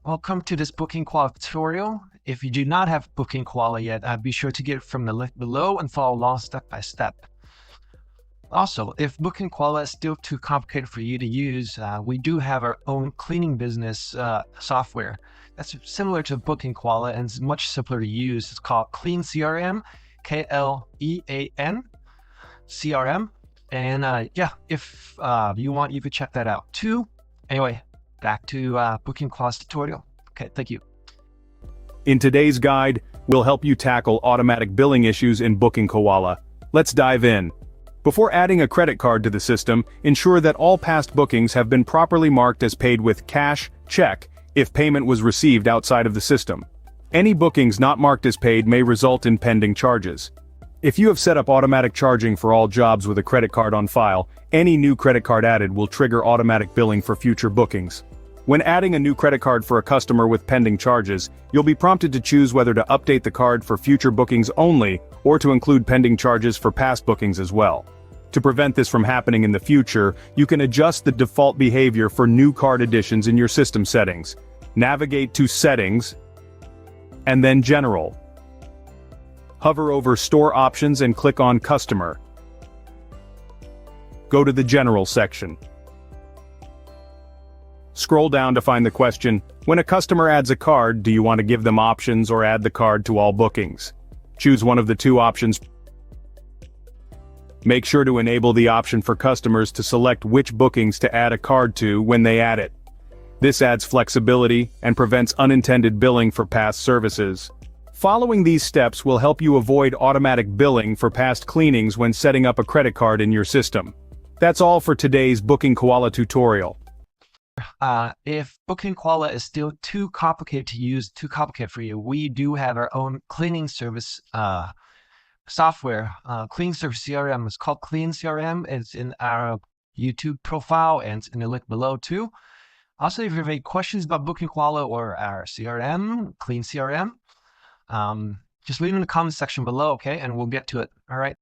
Welcome to this BookingKoala tutorial. If you do not have BookingKoala yet, be sure to get it from the link below and follow along step by step. Also, if BookingKoala is still too complicated for you to use, we do have our own cleaning business software that's similar to BookingKoala and is much simpler to use. It's called Clean CRM, Klean CRM. And yeah, if you want, you could check that out too. Anyway, back to BookingKoala's tutorial. Okay, thank you. In today's guide, we'll help you tackle automatic billing issues in BookingKoala. Let's dive in. Before adding a credit card to the system, ensure that all past bookings have been properly marked as paid with cash, check, if payment was received outside of the system. Any bookings not marked as paid may result in pending charges. If you have set up automatic charging for all jobs with a credit card on file, any new credit card added will trigger automatic billing for future bookings. When adding a new credit card for a customer with pending charges, you'll be prompted to choose whether to update the card for future bookings only, or to include pending charges for past bookings as well. To prevent this from happening in the future, you can adjust the default behavior for new card additions in your system settings. Navigate to Settings, and then General. Hover over Store Options and click on Customer. Go to the General section. Scroll down to find the question, when a customer adds a card, do you want to give them options or add the card to all bookings? Choose one of the two options. Make sure to enable the option for customers to select which bookings to add a card to when they add it. This adds flexibility and prevents unintended billing for past services. Following these steps will help you avoid automatic billing for past cleanings when setting up a credit card in your system. That's all for today's BookingKoala tutorial. If BookingKoala is still too complicated to use, too complicated for you, we do have our own cleaning service software. Cleaning service CRM is called Clean CRM. It's in our YouTube profile and it's in the link below too. Also, if you have any questions about BookingKoala or our CRM, Clean CRM, just leave it in the comment section below, okay? And we'll get to it. All right.